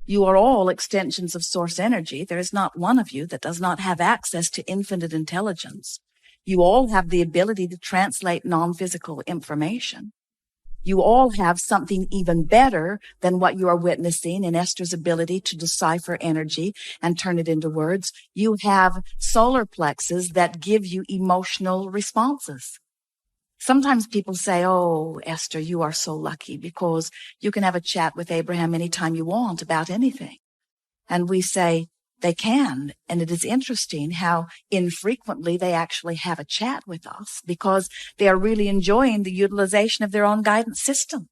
You are all extensions of source energy. There is not one of you that does not have access to infinite intelligence. You all have the ability to translate non-physical information. You all have something even better than what you are witnessing in Esther's ability to decipher energy and turn it into words. You have solar plexuses that give you emotional responses. Sometimes people say, oh, Esther, you are so lucky because you can have a chat with Abraham anytime you want about anything. And we say, they can. And it is interesting how infrequently they actually have a chat with us because they are really enjoying the utilization of their own guidance system.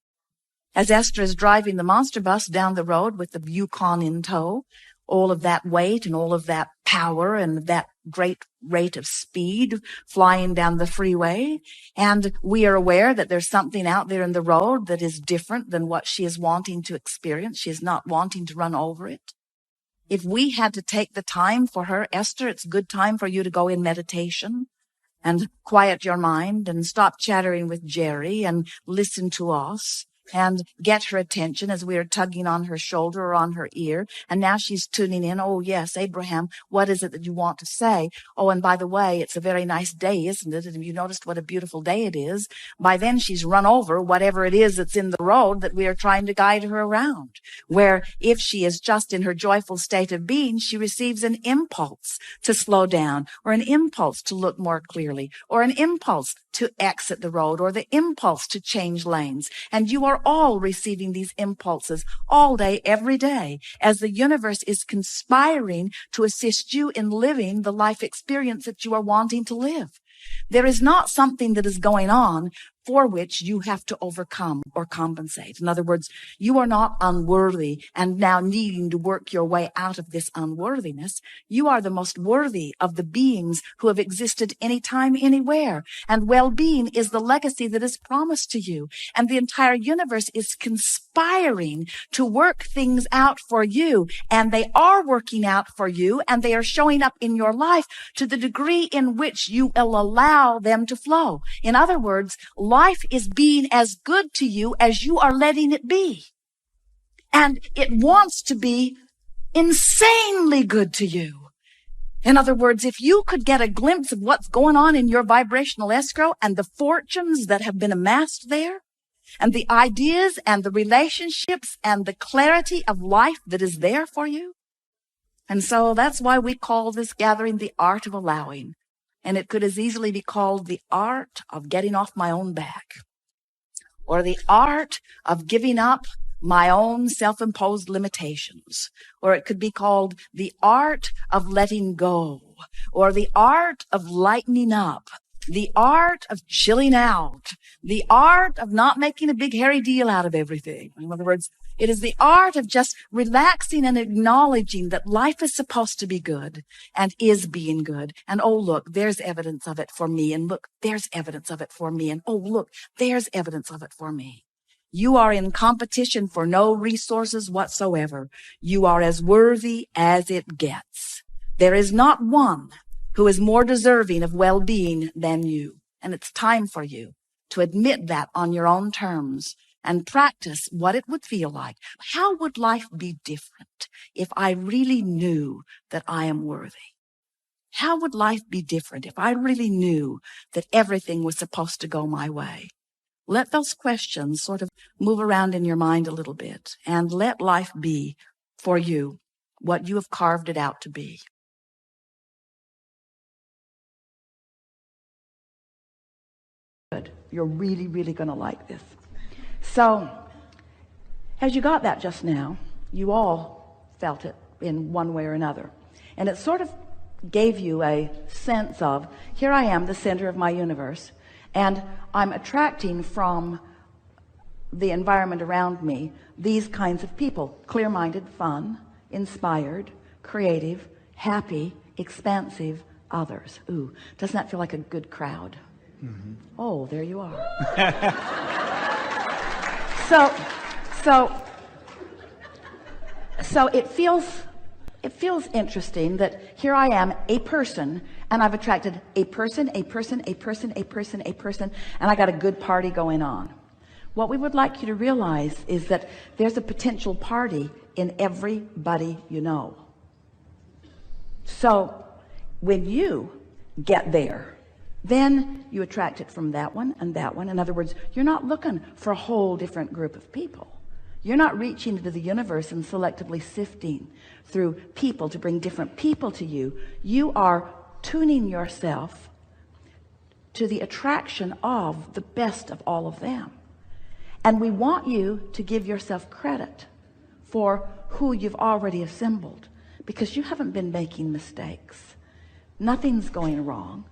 As Esther is driving the monster bus down the road with the Yukon in tow, all of that weight and all of that power and that great rate of speed flying down the freeway. And we are aware that there's something out there in the road that is different than what she is wanting to experience. She is not wanting to run over it. If we had to take the time for her, Esther, it's a good time for you to go in meditation and quiet your mind and stop chattering with Jerry and listen to us and get her attention as we are tugging on her shoulder or on her ear. And now she's tuning in. Oh, yes, Abraham, what is it that you want to say? Oh, and by the way, it's a very nice day, isn't it? And you noticed what a beautiful day it is. By then she's run over whatever it is that's in the road that we are trying to guide her around. Where if she is just in her joyful state of being, she receives an impulse to slow down or an impulse to look more clearly or an impulse to exit the road or the impulse to change lanes. And you are all receiving these impulses all day, every day, as the universe is conspiring to assist you in living the life experience that you are wanting to live. There is not something that is going on for which you have to overcome or compensate. In other words, you are not unworthy and now needing to work your way out of this unworthiness. You are the most worthy of the beings who have existed anytime, anywhere. And well-being is the legacy that is promised to you. And the entire universe is conspiring to work things out for you. And they are working out for you, and they are showing up in your life to the degree in which you will allow them to flow. In other words, life is being as good to you as you are letting it be. And it wants to be insanely good to you. In other words, if you could get a glimpse of what's going on in your vibrational escrow and the fortunes that have been amassed there, and the ideas and the relationships and the clarity of life that is there for you. And so that's why we call this gathering the art of allowing. And it could as easily be called the art of getting off my own back, or the art of giving up my own self-imposed limitations, or it could be called the art of letting go, or the art of lightening up, the art of chilling out, the art of not making a big hairy deal out of everything. In other words, it is the art of just relaxing and acknowledging that life is supposed to be good and is being good. And oh, look, there's evidence of it for me. And look, there's evidence of it for me. And oh, look, there's evidence of it for me. You are in competition for no resources whatsoever. You are as worthy as it gets. There is not one who is more deserving of well-being than you. And it's time for you to admit that on your own terms and practice what it would feel like. How would life be different if I really knew that I am worthy? How would life be different if I really knew that everything was supposed to go my way? Let those questions sort of move around in your mind a little bit, and let life be for you what you have carved it out to be. Good. You're really, really going to like this. So, as you got that just now, you all felt it in one way or another. And it sort of gave you a sense of, here I am, the center of my universe, and I'm attracting from the environment around me these kinds of people: clear-minded, fun, inspired, creative, happy, expansive, others. Ooh, doesn't that feel like a good crowd? Mm-hmm. Oh, there you are. So it feels interesting that here I am, a person, and I've attracted a person, and I got a good party going on. What we would like you to realize is that there's a potential party in everybody you know. So when you get there, then you attract it from that one and that one. In other words, you're not looking for a whole different group of people. You're not reaching into the universe and selectively sifting through people to bring different people to you. You are tuning yourself to the attraction of the best of all of them. And we want you to give yourself credit for who you've already assembled, because you haven't been making mistakes. Nothing's going wrong.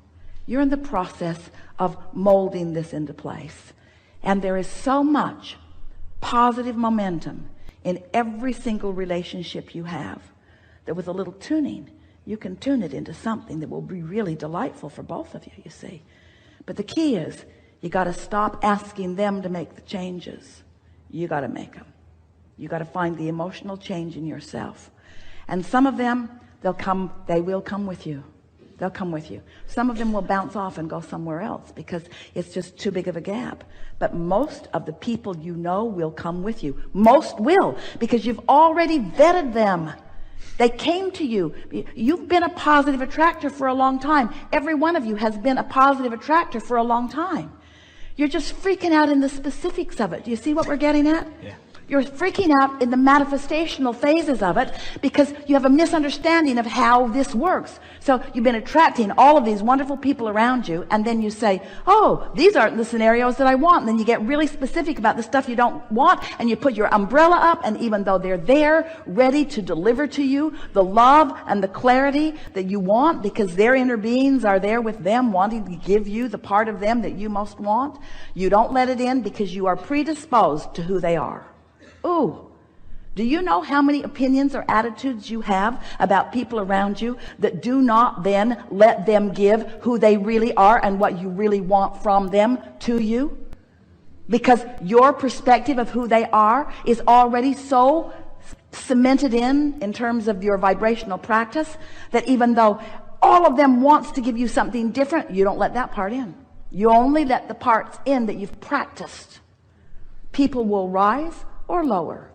You're in the process of molding this into place. And there is so much positive momentum in every single relationship you have that with a little tuning, you can tune it into something that will be really delightful for both of you, you see. But the key is, you got to stop asking them to make the changes. You got to make them. You got to find the emotional change in yourself. And some of them, they will come with you. They'll come with you. Some of them will bounce off and go somewhere else because it's just too big of a gap. But most of the people you know will come with you. Most will, because you've already vetted them. They came to you. You've been a positive attractor for a long time. Every one of you has been a positive attractor for a long time. You're just freaking out in the specifics of it. Do you see what we're getting at? Yeah. You're freaking out in the manifestational phases of it because you have a misunderstanding of how this works. So you've been attracting all of these wonderful people around you, and then you say, oh, these aren't the scenarios that I want. And then you get really specific about the stuff you don't want, and you put your umbrella up, and even though they're there ready to deliver to you the love and the clarity that you want, because their inner beings are there with them wanting to give you the part of them that you most want, you don't let it in because you are predisposed to who they are. Ooh, do you know how many opinions or attitudes you have about people around you that do not then let them give who they really are and what you really want from them to you? Because your perspective of who they are is already so cemented in terms of your vibrational practice that even though all of them wants to give you something different, you don't let that part in. You only let the parts in that you've practiced. People will rise or lower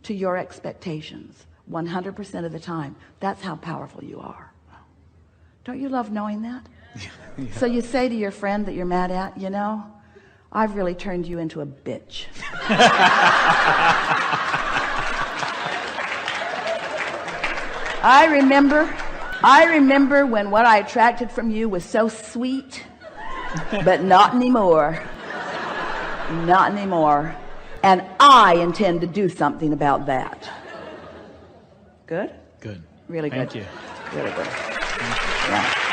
to your expectations 100% of the time. That's how powerful you are. Don't you love knowing that? Yeah. So you say to your friend that you're mad at, you know, I've really turned you into a bitch. I remember when what I attracted from you was so sweet, but not anymore. Not anymore. And I intend to do something about that. Good? Good. Really good. Thank you. Really good. Yeah.